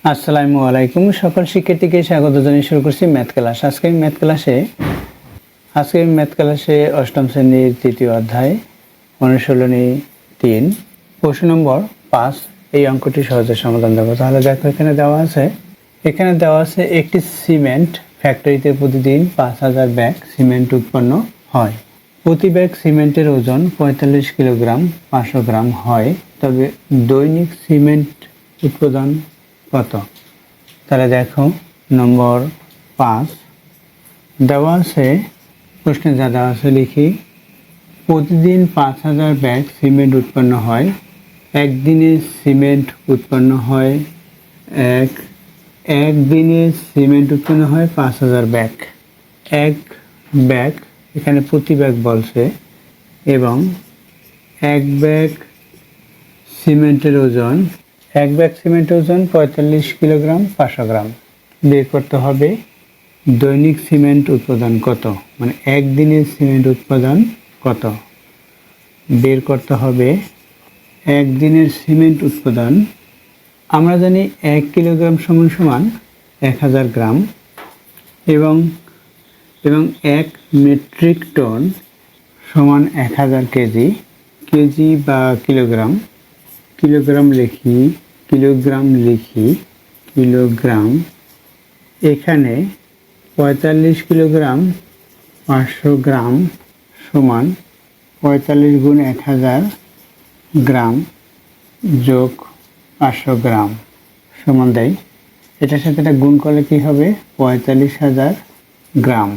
আসসালামু আলাইকুম। সকল শিক্ষার্থীকে স্বাগত জানিয়ে শুরু করছি ম্যাথ ক্লাস। আজকে ম্যাথ ক্লাসে অষ্টম শ্রেণীর তৃতীয় অধ্যায় অনুশীলনী 3 প্রশ্ন নম্বর 5 এই অঙ্কটি সহজে সমাধান দেবো। তাহলে দেখো এখানে দেওয়া আছে একটি সিমেন্ট ফ্যাক্টরিতে প্রতিদিন 5000 ব্যাগ সিমেন্ট উৎপন্ন হয়। প্রতি ব্যাগ সিমেন্টের ওজন 45 কিলোগ্রাম 500 গ্রাম হয়, তবে দৈনিক সিমেন্ট উৎপাদন কত? তাহলে দেখো নম্বর 5 দেওয়া আছে, প্রশ্নে যা দেওয়া আছে লিখি। প্রতিদিন 5000 ব্যাগ সিমেন্ট উৎপন্ন হয়। একদিনে সিমেন্ট উৎপন্ন হয় একদিনে সিমেন্ট উৎপন্ন হয় 5000 ব্যাগ। এক ব্যাগ এখানে প্রতি ব্যাগ বলছে, এবং এক ব্যাগ সিমেন্টের ওজন 45 কিলোগ্রাম 500 গ্রাম। বের করতে হবে দৈনিক সিমেন্ট উৎপাদন কত, মানে একদিনের সিমেন্ট উৎপাদন কত। বের করতে হবে একদিনের সিমেন্ট উৎপাদন। আমরা জানি 1 কিলোগ্রাম সমান 1000 গ্রাম, এবং 1 মেট্রিক টন সমান 1000 কেজি। কেজি বা কিলোগ্রাম কিলোগ্রাম এখানে 45 কিলোগ্রাম 500 গ্রাম সমান 45 গুণ 1000 গ্রাম যোগ 500 গ্রাম সমান দেয়। এটার সাথে এটা গুণ করলে কি হবে? 45,000 গ্রাম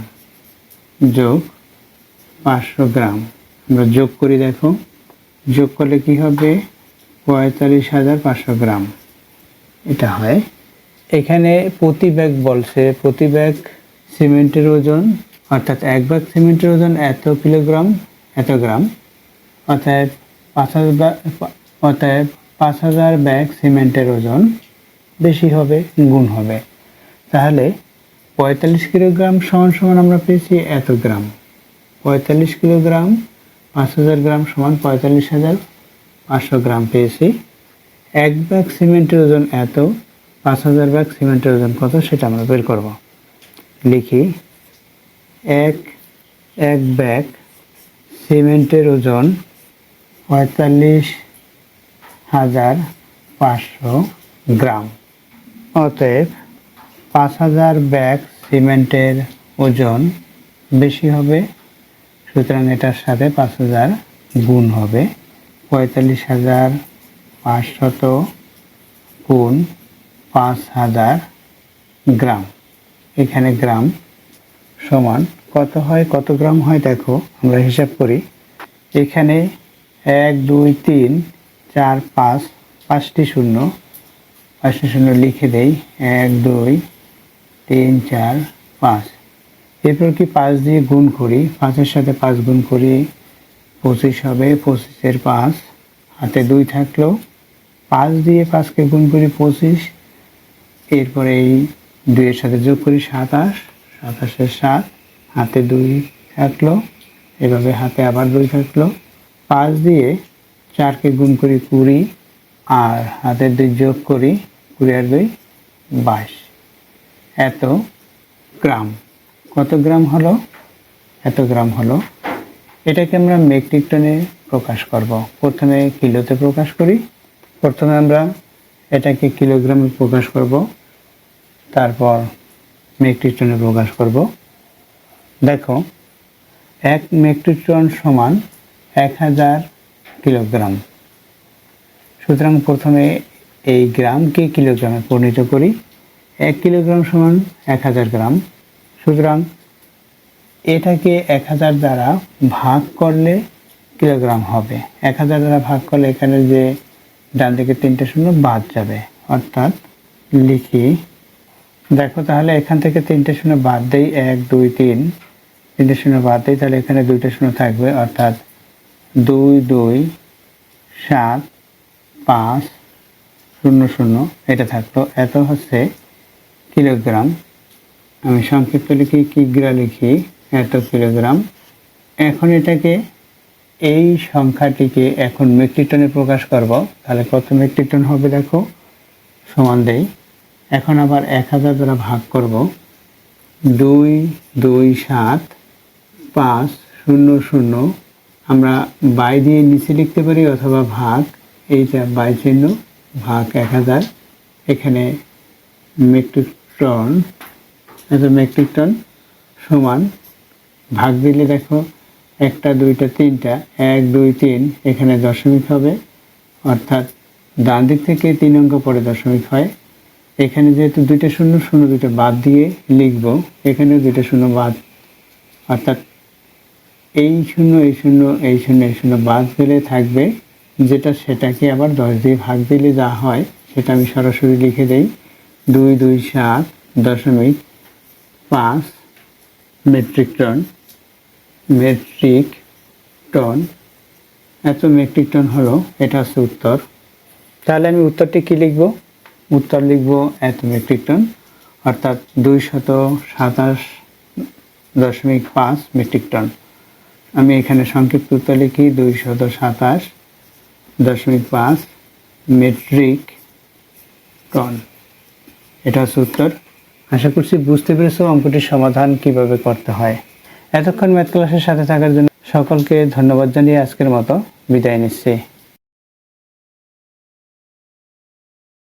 যোগ 500 গ্রাম। আমরা যোগ করি, দেখো যোগ করলে কি হবে? 45,500 গ্রাম এটা হয়। এখানে প্রতি ব্যাগ বলছে, প্রতি ব্যাগ সিমেন্টের ওজন, অর্থাৎ এক ব্যাগ সিমেন্টের ওজন এত কিলোগ্রাম এত গ্রাম, অতএব 5000 ব্যাগ সিমেন্টের ওজন বেশি হবে, গুণ হবে। তাহলে 45 কিলোগ্রাম সমান আমরা পেয়েছি এত গ্রাম। 45 কিলোগ্রাম 5000 গ্রাম সমান 45,500 গ্রাম পেয়েছি। এক ব্যাগ সিমেন্টের ওজন এত, 5000 ব্যাগ সিমেন্টের ওজন কত সেটা আমরা বের করব। লিখি, এক ব্যাগ সিমেন্টের ওজন 45,500 গ্রাম। অতএব 5000 ব্যাগ সিমেন্টের ওজন বেশি হবে, সুতরাং এটার সাথে 5000 গুণ হবে। 45,500 গুণ 5000 গ্রাম, এখানে গ্রাম সমান কত হয়, কত গ্রাম হয় দেখো আমরা হিসাব করি। এখানে 1 2 3 4 5 5টি শূন্য লিখে দেই। 1 2 3 4 5। এরপর কি 5 দিয়ে গুণ করি, 5-এর সাথে 5 গুণ করি 25 হবে। 25-এর 5 হাতে 2 থাকলো, 5 দিয়ে 5কে গুণ করি 25। এরপরে এই 2-এর সাথে যোগ করি 27, 27-এর 7 হাতে 2 থাকলো, এভাবে হাতে আবার 2 থাকলো। 5 দিয়ে 4কে গুণ করি 20, আর হাতে 2 যোগ করি 20 আর 2 22। এত গ্রাম। কত গ্রাম হলো? এত গ্রাম হলো। এটাকে আমরা মেট্রিক টনে প্রকাশ করব। প্রথমে কিলোতে প্রকাশ করি। প্রথমে আমরা এটাকে কিলোগ্রামে প্রকাশ করব, তারপর মেট্রিক টনে প্রকাশ করব। দেখো 1 মেট্রিক টন সমান 1000 কিলোগ্রাম। সুতরাং প্রথমে এই গ্রামকে কিলোগ্রামে পরিণত করি। 1 কিলোগ্রাম সমান 1000 গ্রাম। সুতরাং এটাকে 1000 দ্বারা ভাগ করলে কিলোগ্রাম হবে। 1000 দ্বারা ভাগ করলে এখানে যে ডান দিকে 3টে শূন্য বাদ যাবে, অর্থাৎ লিখি, দেখো তাহলে এখান থেকে 3টে শূন্য বাদ দেই। 1 2 3 3টে শূন্য বাদ দেই, তাহলে এখানে 2টে শূন্য থাকবে, অর্থাৎ 2 2 7 5 0 0 এটা থাকলো। এত হচ্ছে কিলোগ্রাম। আমি সংক্ষিপ্ত লিখি, কিগ্রা লিখি, এত কিলোগ্রাম। এখন এটাকে, এই সংখ্যাটিকে এখন মেট্রিক টনে প্রকাশ করব। তাহলে কত মেট্রিক টন হবে দেখো, সমান দেই এখন আবার 1000 দ্বারা ভাগ করব। 2 2 7 5 0 0, আমরা বাই দিয়ে নিচে লিখতে পারি অথবা ভাগ, এইটা বাই চিহ্ন, ভাগ 1000। এখানে মেট্রিক টন, মেট্রিক টন সমান, ভাগ দিলে দেখো 1 2 3, 1 2 3, এখানে দশমিক হবে, অর্থাৎ ডান দিক থেকে 3 অঙ্ক পরে দশমিক হয়। এখানে যেহেতু 2টা শূন্য শূন্য 2টা বাদ দিয়ে লিখব, এখানেও 2টা শূন্য বাদ, অর্থাৎ এই শূন্য এই শূন্য এই শূন্য এই শূন্য বাদ দিলে থাকবে যেটা, সেটাকে আবার 10 দিয়ে ভাগ দিলে যা হয় সেটা আমি সরাসরি লিখে দেই। 2 2 7 দশমিক 5 মেট্রিক টন, মেট্রিক টন, এত মেট্রিক টন হলো, এটা হচ্ছে উত্তর। তাহলে আমি উত্তরটি কি লিখব? উত্তর লিখব এত মেট্রিক টন, অর্থাৎ 227.5 মেট্রিক টন। আমি এখানে সংক্ষিপ্ত উত্তর লিখি 227.5 মেট্রিক টন, এটা হচ্ছে উত্তর। আশা করছি বুঝতে পেরেছো অঙ্কটির সমাধান কিভাবে করতে হয়। এতক্ষণ ম্যাথ ক্লাসের সাথে থাকার জন্য সকলকে ধন্যবাদ জানিয়ে আজকের মতো বিদায় নিচ্ছি।